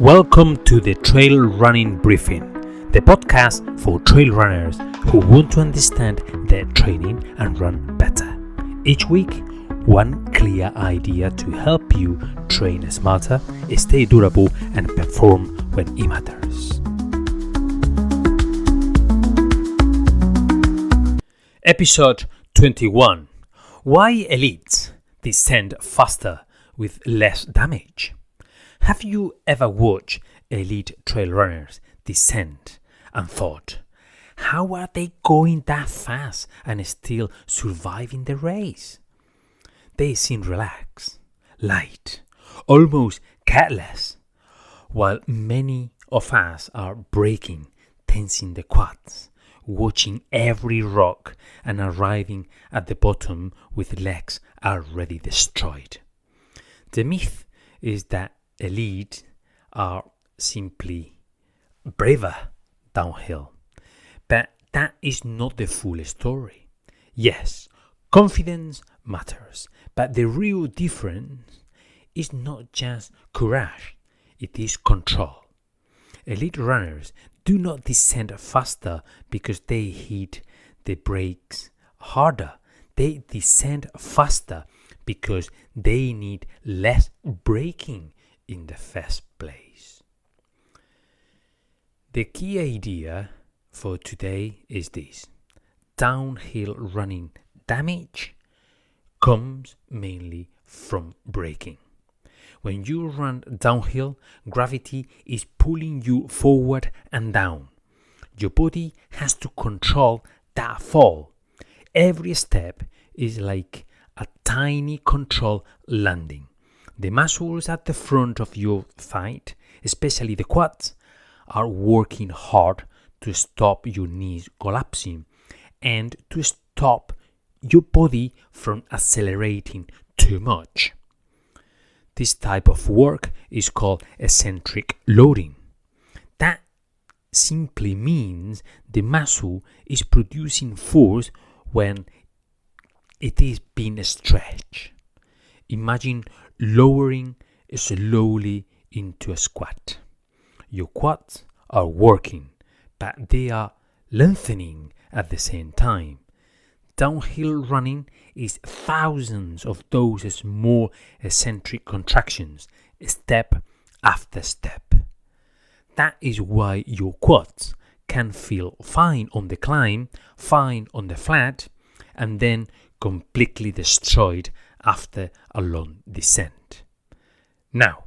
Welcome to the Trail Running Briefing, the podcast for trail runners who want to understand their training and run better. Each week, one clear idea to help you train smarter, stay durable, and perform when it matters. Episode 21. Why elites descend faster with less damage? Have you ever watched elite trail runners descend and thought, how are they going that fast and still surviving the race? They seem relaxed, light, almost careless, while many of us are breaking, tensing the quads, watching every rock and arriving at the bottom with legs already destroyed. The myth is that elite are simply braver downhill, but that is not the full story. Yes, confidence matters, but the real difference is not just courage, it is control. Elite runners do not descend faster because they hit the brakes harder. They descend faster because they need less braking in the first place. The key idea for today is this: downhill running damage comes mainly from braking. When you run downhill, gravity is pulling you forward and down. Your body has to control that fall. Every step is like a tiny control landing. The muscles at the front of your thigh, especially the quads, are working hard to stop your knees collapsing and to stop your body from accelerating too much. This type of work is called eccentric loading. That simply means the muscle is producing force when it is being stretched. Imagine lowering slowly into a squat. Your quads are working, but they are lengthening at the same time. Downhill running is thousands of those small eccentric contractions, step after step. That is why your quads can feel fine on the climb, fine on the flat, and then completely destroyed after a long descent. Now,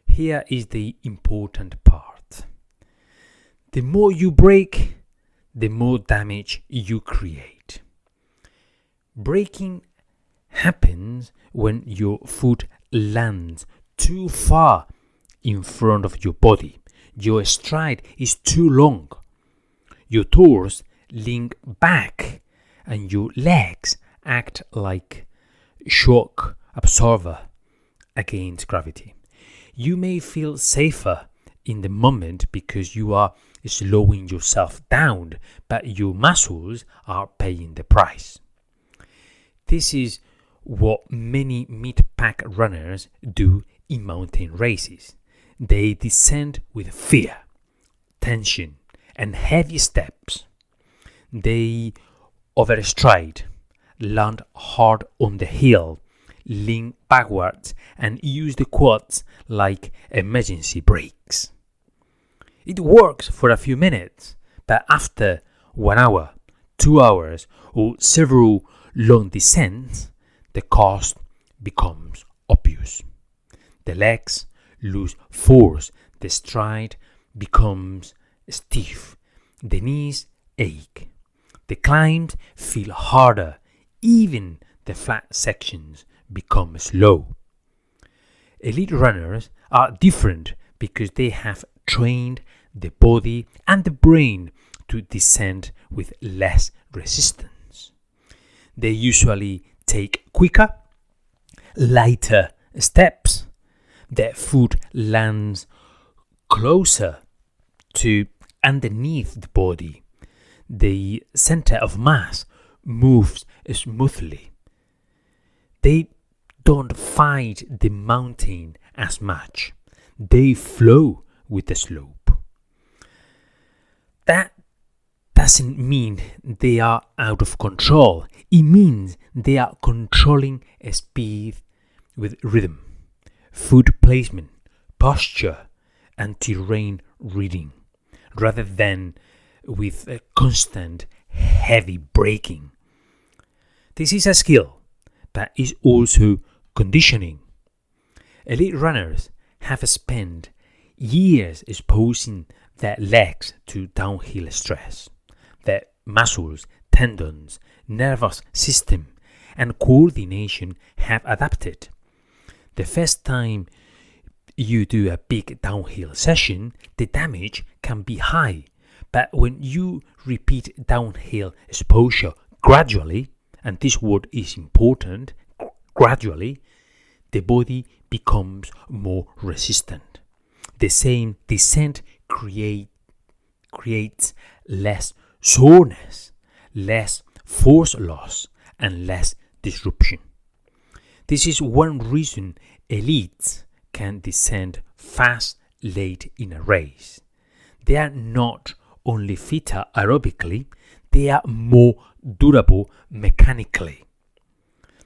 here is the important part. The more you brake, the more damage you create. Braking happens when your foot lands too far in front of your body. Your stride is too long. Your toes lean back and your legs act like shock absorber against gravity. You may feel safer in the moment because you are slowing yourself down, but your muscles are paying the price. This is what many mid-pack runners do in mountain races. They descend with fear, tension, and heavy steps. They overstride, land hard on the hill, lean backwards, and use the quads like emergency brakes. It works for a few minutes, but after 1 hour, 2 hours, or several long descents, the cost becomes obvious. The legs lose force, the stride becomes stiff, the knees ache, the climbs feel harder, even the flat sections become slow. Elite runners are different because they have trained the body and the brain to descend with less resistance. They usually take quicker, lighter steps. Their foot lands closer to underneath the body. The center of mass moves smoothly. They don't fight the mountain as much. They flow with the slope. That doesn't mean they are out of control. It means they are controlling speed with rhythm, foot placement, posture, and terrain reading, rather than with a constant heavy braking. This is a skill, but is also conditioning. Elite runners have spent years exposing their legs to downhill stress. Their muscles, tendons, nervous system, and coordination have adapted. The first time you do a big downhill session, the damage can be high. But when you repeat downhill exposure gradually, and this word is important, gradually, the body becomes more resistant. The same descent creates less soreness, less force loss, and less disruption. This is one reason elites can descend fast late in a race. They are not only fitter aerobically, they are more durable mechanically.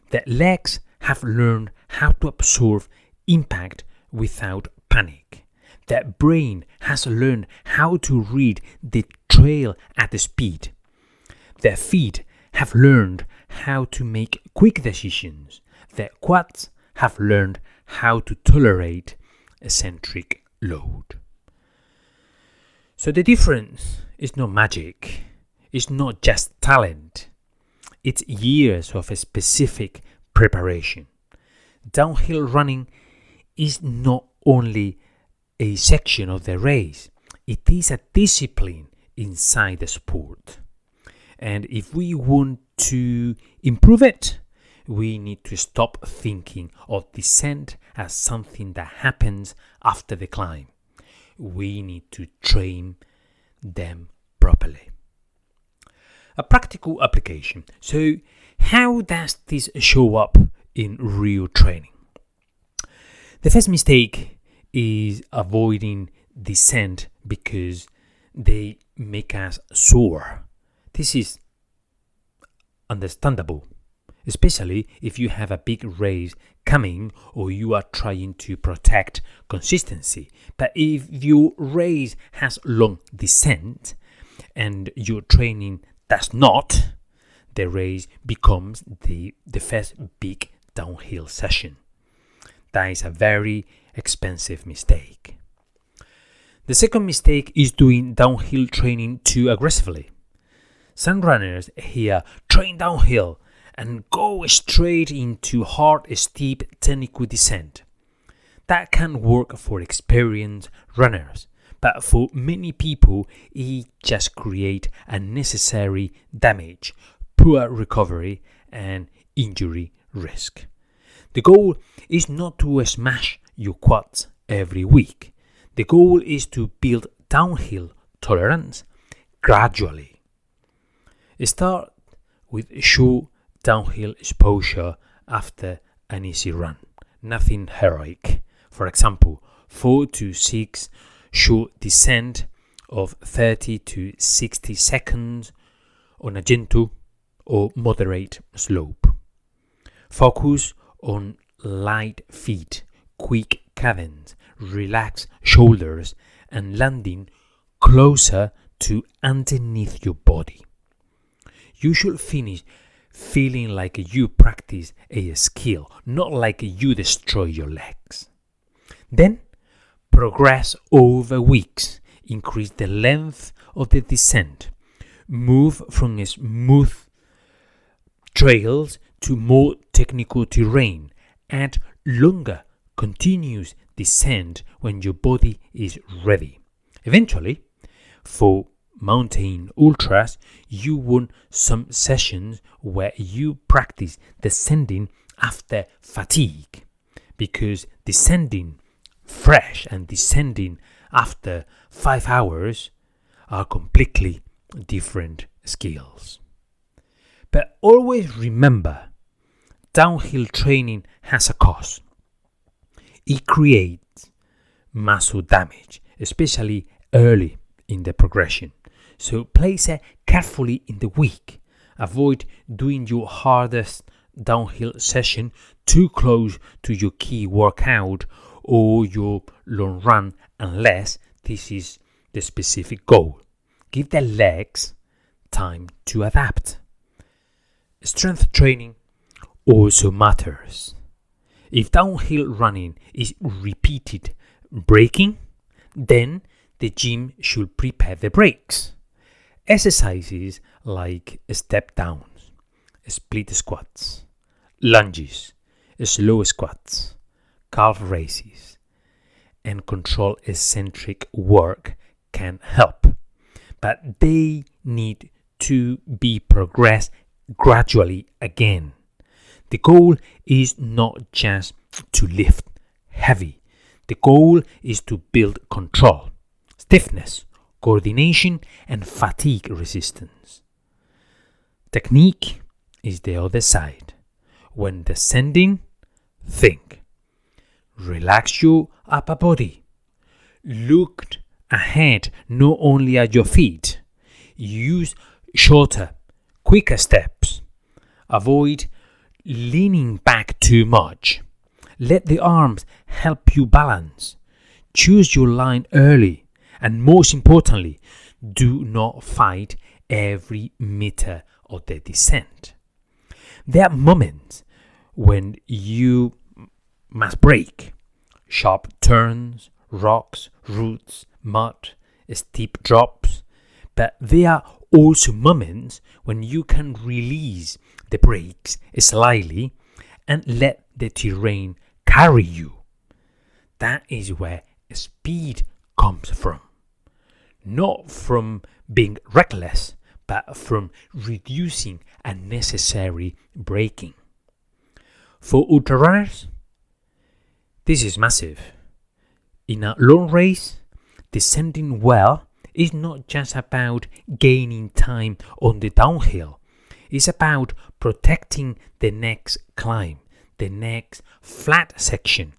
Their legs have learned how to absorb impact without panic. Their brain has learned how to read the trail at the speed. Their feet have learned how to make quick decisions. Their quads have learned how to tolerate eccentric load. So the difference is not magic. It's not just talent. It's years of a specific preparation. Downhill running is not only a section of the race, it is a discipline inside the sport. And if we want to improve it, we need to stop thinking of descent as something that happens after the climb. We need to train them properly. A practical application. So, how does this show up in real training? The first mistake is avoiding descent because they make us sore. This is understandable, especially if you have a big race coming or you are trying to protect consistency. But if your race has long descent and your training does not, the race becomes the first big downhill session. That is a very expensive mistake. The second mistake is doing downhill training too aggressively. Some runners here train downhill and go straight into hard, steep, technical descent. That can work for experienced runners, but for many people it just creates unnecessary damage, poor recovery, and injury risk. The goal is not to smash your quads every week. The goal is to build downhill tolerance gradually. Start with short downhill exposure after an easy run. Nothing heroic. For example, 4 to 6 short descent of 30 to 60 seconds on a gentle or moderate slope. Focus on light feet, quick cadence, relaxed shoulders, and landing closer to underneath your body. You should finish feeling like you practice a skill, not like you destroy your legs. Then, progress over weeks. Increase the length of the descent. Move from smooth trails to more technical terrain. Add longer, continuous descent when your body is ready. Eventually, for mountain ultras, you want some sessions where you practice descending after fatigue, because descending fresh and descending after 5 hours are completely different skills. But always remember, downhill training has a cost. It creates muscle damage, especially early in the progression. So place it carefully in the week. Avoid doing your hardest downhill session too close to your key workout or your long run unless this is the specific goal. Give the legs time to adapt. Strength training also matters. If downhill running is repeated braking, then the gym should prepare the brakes. Exercises like step downs, split squats, lunges, slow squats, calf raises, and control eccentric work can help, but they need to be progressed gradually again. The goal is not just to lift heavy. The goal is to build control, stiffness, coordination, and fatigue resistance. Technique is the other side. When descending, think. Relax your upper body. Look ahead, not only at your feet. Use shorter, quicker steps. Avoid leaning back too much. Let the arms help you balance. Choose your line early. And most importantly, do not fight every meter of the descent. There are moments when you must brake. Sharp turns, rocks, roots, mud, steep drops. But there are also moments when you can release the brakes slightly and let the terrain carry you. That is where speed comes from. Not from being reckless, but from reducing unnecessary braking. For ultrarunners, this is massive. In a long race, descending well is not just about gaining time on the downhill. It's about protecting the next climb, the next flat section,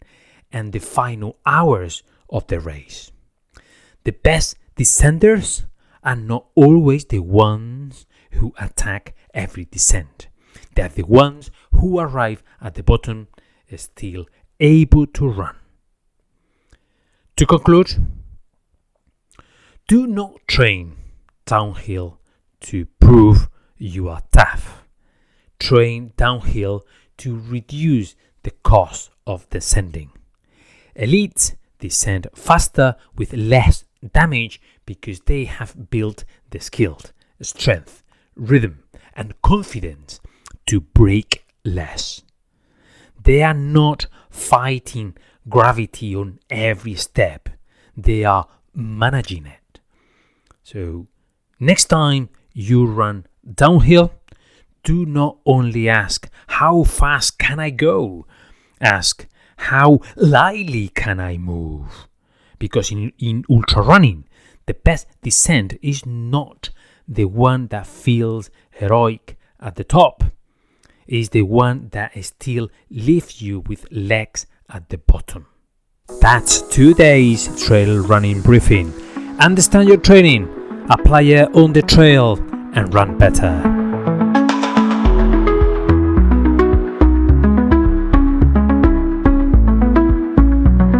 and the final hours of the race. The best descenders are not always the ones who attack every descent. They are the ones who arrive at the bottom still able to run. To conclude, do not train downhill to prove you are tough. Train downhill to reduce the cost of descending. Elites descend faster with less damage because they have built the skill, strength, rhythm, and confidence to brake less. They are not fighting gravity on every step. They are managing it. So, next time you run downhill, do not only ask, how fast can I go? Ask, how lightly can I move? Because in ultra running, the best descent is not the one that feels heroic at the top. It's the one that still lifts you with legs at the bottom. That's today's trail running briefing. Understand your training, apply it on the trail, and run better.